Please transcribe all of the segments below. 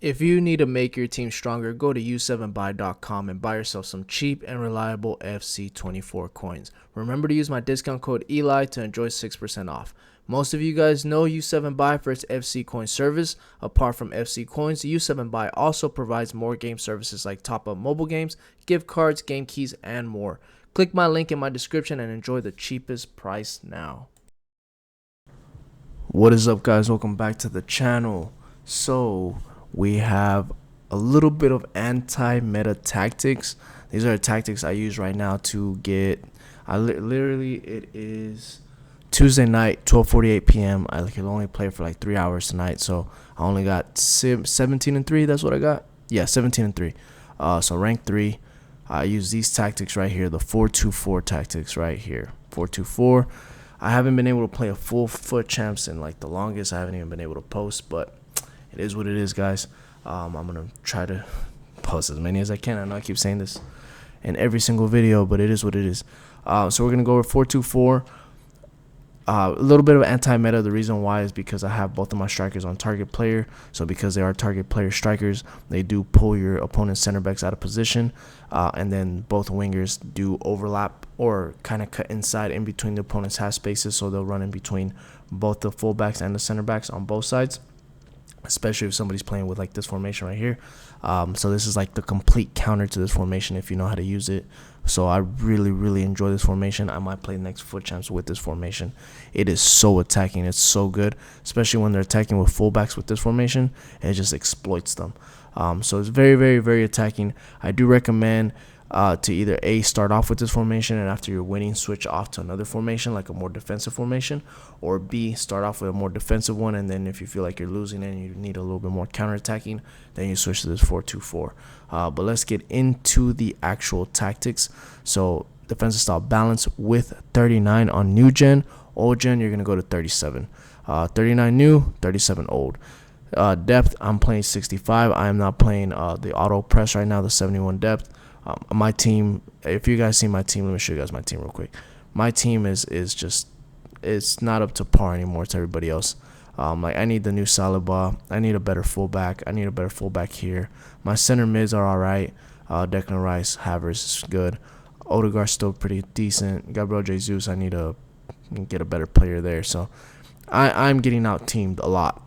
If you need to make your team stronger, go to u7buy.com and buy yourself some cheap and reliable FC24 coins. Remember to use my discount code ELI to enjoy 6% off. Most of you guys know U7Buy for its FC coin service. Apart from FC coins, U7Buy also provides more game services like top-up mobile games, gift cards, game keys, and more. Click my link in my description and enjoy the cheapest price now. What is up, guys? Welcome back to the channel. So we have a little bit of anti-meta tactics. These are tactics I use right now to get literally it is Tuesday night, 12:48 p.m. I can only play for like 3 hours tonight, so I only got 17 and 3. That's what I got. Yeah, 17 and 3. So rank 3. I use these tactics right here, the 4-2-4 tactics right here. 4-2-4. I haven't been able to play a full foot champs in like the longest. I haven't even been able to post, but it is what it is, guys. I'm gonna try to post as many as I can. I know I keep saying this in every single video, but it is what it is. So we're gonna go with 4-2-4. A little bit of anti-meta. The reason why is because I have both of my strikers on target player. So because they are target player strikers, they do pull your opponent's center backs out of position, and then both wingers do overlap or kind of cut inside in between the opponent's half spaces. So they'll run in between both the fullbacks and the center backs on both sides, especially if somebody's playing with like this formation right here. So this is like the complete counter to this formation if you know how to use it. So I really enjoy this formation. I might play next foot champs with this formation. It is so attacking. It's so good, especially when they're attacking with fullbacks with this formation. It just exploits them. So it's very attacking. I do recommend to either A, start off with this formation, and after you're winning, switch off to another formation, like a more defensive formation, or B, start off with a more defensive one, and then if you feel like you're losing and you need a little bit more counterattacking, then you switch to this 4-2-4. But let's get into the actual tactics. So defensive style balance with 39 on new gen. Old gen, you're going to go to 37. 39 new, 37 old. Depth, I'm playing 65. I am not playing the auto press right now, the 71 depth. My team, if you guys see my team, let me show you guys my team real quick. My team is just, it's not up to par anymore. It's everybody else. Like I need the new Saliba. I need a better fullback. I need a better fullback here. My center mids are all right. Declan Rice, Havertz is good. Odegaard's still pretty decent. Gabriel Jesus, I need to get a better player there. So I'm getting out teamed a lot.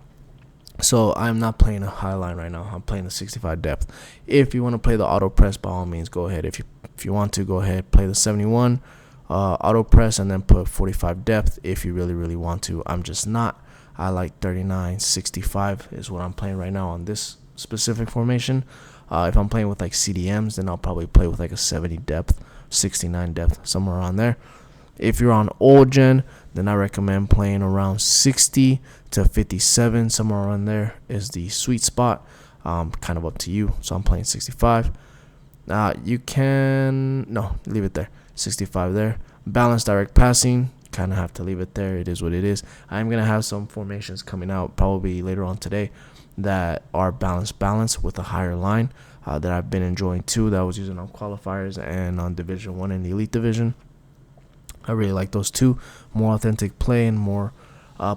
So I'm not playing a high line right now. I'm playing the 65 depth. If you want to play the auto press, by all means, go ahead. If you want to, go ahead, play the 71 auto press and then put 45 depth if you really want to. I'm just not. I like 39, 65 is what I'm playing right now on this specific formation. If I'm playing with like CDMs, then I'll probably play with like a 70 depth, 69 depth, somewhere around there. If you're on old gen, then I recommend playing around 60 to 57, somewhere around there is the sweet spot. Kind of up to you. So I'm playing 65. You can leave it there. 65 there. Balanced direct passing, kind of have to leave it there. It is what it is. I'm gonna have some formations coming out probably later on today that are balanced with a higher line that I've been enjoying too. That I was using on qualifiers and on Division 1 and the Elite Division. I really like those two. More authentic play and more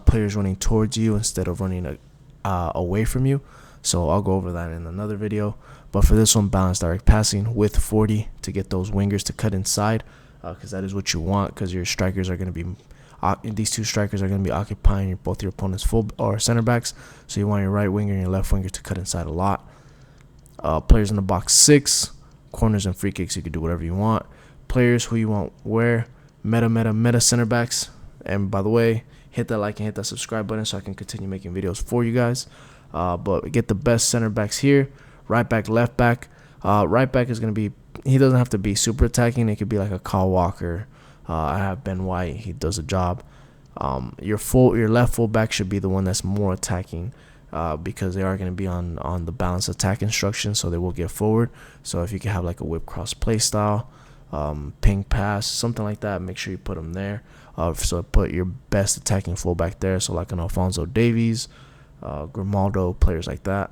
players running towards you instead of running away from you. So I'll go over that in another video. But for this one, balanced direct passing with 40 to get those wingers to cut inside, because that is what you want, because your strikers are going to be these two strikers are going to be occupying both your opponent's full or center backs. So you want your right winger and your left winger to cut inside a lot. Players in the box 6, corners and free kicks, you can do whatever you want. Players who you want where meta center backs. And by the way, hit that like and hit that subscribe button so I can continue making videos for you guys. But get the best center backs here. Right back, left back. Right back is going to be, he doesn't have to be super attacking. It could be like a Kyle Walker. I have Ben White. He does a job. Your left full back should be the one that's more attacking, because they are going to be on the balanced attack instruction, so they will get forward. So if you can have like a whip cross play style, ping pass, something like that, make sure you put them there. So put your best attacking fullback there, so like an Alphonso Davies, Grimaldo, players like that.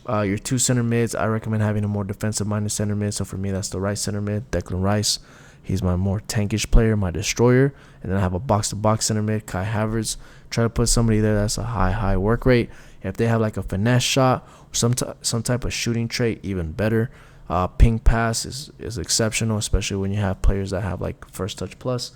Your two center mids, I recommend having a more defensive minded center mid. So for me, that's the right center mid, Declan Rice. He's my more tankish player, my destroyer. And then I have a box to box center mid, Kai Havertz. Try to put somebody there that's a high work rate. If they have like a finesse shot, or some type of shooting trait, even better. Ping pass is exceptional, especially when you have players that have like first touch plus.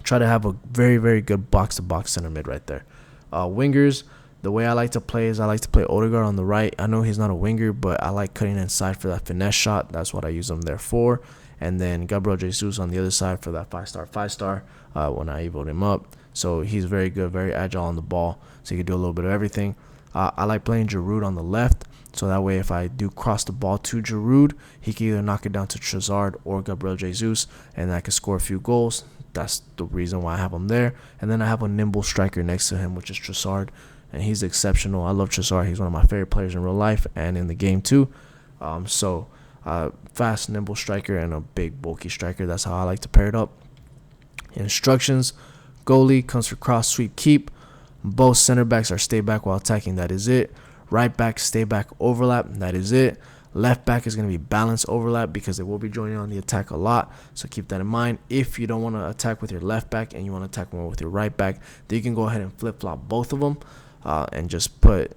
Try to have a very, very good box-to-box center mid right there. Wingers, the way I like to play is I like to play Odegaard on the right. I know he's not a winger, but I like cutting inside for that finesse shot. That's what I use him there for. And then Gabriel Jesus on the other side for that 5-star when I evoed him up. So he's very good, very agile on the ball. So he can do a little bit of everything. I like playing Giroud on the left. So that way if I do cross the ball to Giroud, he can either knock it down to Trossard or Gabriel Jesus, and I can score a few goals. That's the reason why I have him there. And then I have a nimble striker next to him, which is Trossard, and he's exceptional. I love Trossard. He's one of my favorite players in real life and in the game too. Fast, nimble striker and a big, bulky striker. That's how I like to pair it up. Instructions: goalie comes for cross, sweep, keep. Both center backs are stay back while attacking. That is it. Right back, stay back, overlap. That is it. Left back is going to be balanced overlap because they will be joining on the attack a lot. So keep that in mind. If you don't want to attack with your left back and you want to attack more with your right back, then you can go ahead and flip-flop both of them and just put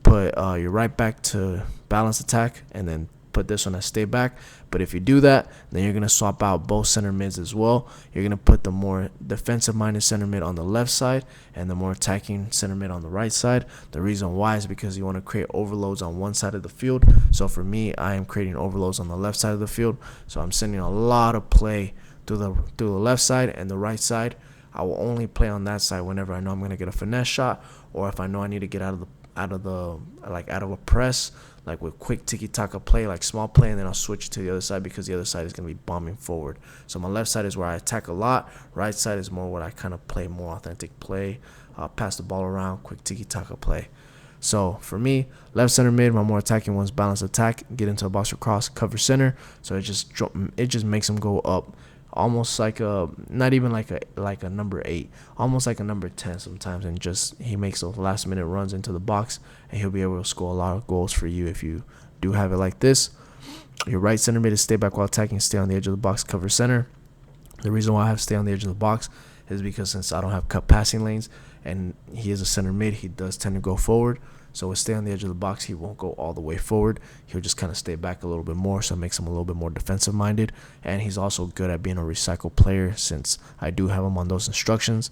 your right back to balance attack and then put this one as stay back. But if you do that, then you're going to swap out both center mids as well. You're going to put the more defensive-minded center mid on the left side and the more attacking center mid on the right side. The reason why is because you want to create overloads on one side of the field. So for me, I am creating overloads on the left side of the field. So I'm sending a lot of play through the left side and the right side. I will only play on that side whenever I know I'm going to get a finesse shot, or if I know I need to get out of a press, like with quick tiki-taka play, like small play, and then I'll switch to the other side because the other side is going to be bombing forward. So my left side is where I attack a lot. Right side is more what I kind of play more authentic play, pass the ball around, quick tiki-taka play. So for me, left center mid, my more attacking ones balance attack, get into a box or cross, cover center. So it just makes them go up, almost like not even like a number 8, almost like a number 10 sometimes, and just he makes those last minute runs into the box, and he'll be able to score a lot of goals for you if you do have it like this. Your right center mid is stay back while attacking, stay on the edge of the box, cover center. The reason why I have stay on the edge of the box is because since I don't have cut passing lanes and he is a center mid, he does tend to go forward. So with stay on the edge of the box, he won't go all the way forward. He'll just kind of stay back a little bit more, so it makes him a little bit more defensive-minded. And he's also good at being a recycle player since I do have him on those instructions.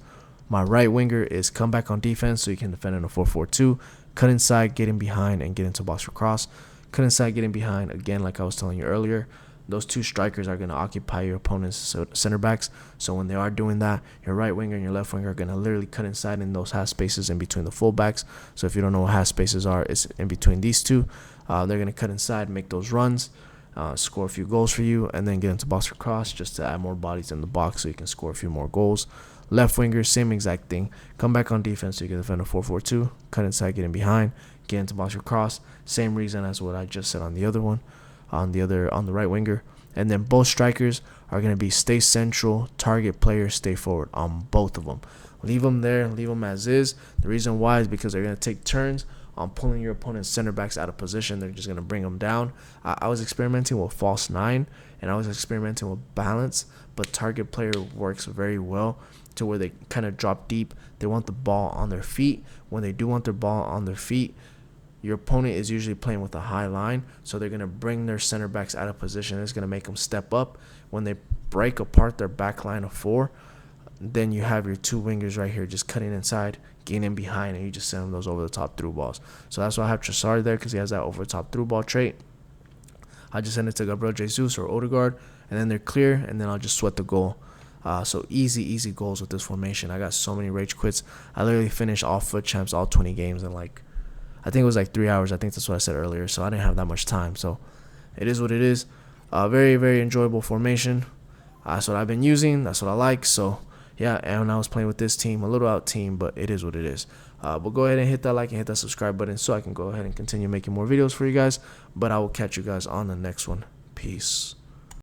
My right winger is come back on defense, so you can defend in a 4-4-2. Cut inside, get in behind, and get into box for cross. Cut inside, get in behind, again, like I was telling you earlier. Those two strikers are going to occupy your opponent's center backs. So when they are doing that, your right winger and your left winger are going to literally cut inside in those half spaces in between the fullbacks. So if you don't know what half spaces are, it's in between these two. They're going to cut inside, make those runs, score a few goals for you, and then get into box for cross just to add more bodies in the box so you can score a few more goals. Left winger, same exact thing. Come back on defense so you can defend a 4-4-2. Cut inside, get in behind, get into box for cross. Same reason as what I just said on the other one. On the right winger. And then both strikers are going to be stay central, target player, stay forward on both of them. Leave them there, leave them as is. The reason why is because they're going to take turns on pulling your opponent's center backs out of position. They're just going to bring them down. I was experimenting with false 9 and I was experimenting with balance, but target player works very well to where they kind of drop deep. They want the ball on their feet. When they do want their ball on their feet, your opponent is usually playing with a high line, so they're going to bring their center backs out of position. It's going to make them step up. When they break apart their back line of 4, then you have your two wingers right here just cutting inside, getting in behind, and you just send them those over-the-top through balls. So that's why I have Trossard there, because he has that over-the-top through ball trait. I just send it to Gabriel Jesus or Odegaard, and then they're clear, and then I'll just sweat the goal. So easy goals with this formation. I got so many rage quits. I literally finished all FUT champs, all 20 games in I think it was 3 hours. I think that's what I said earlier. So I didn't have that much time. So it is what it is. Very, very enjoyable formation. That's what I've been using. That's what I like. So yeah, and I was playing with this team, a little out team, but it is what it is. But go ahead and hit that like and hit that subscribe button so I can go ahead and continue making more videos for you guys. But I will catch you guys on the next one. Peace.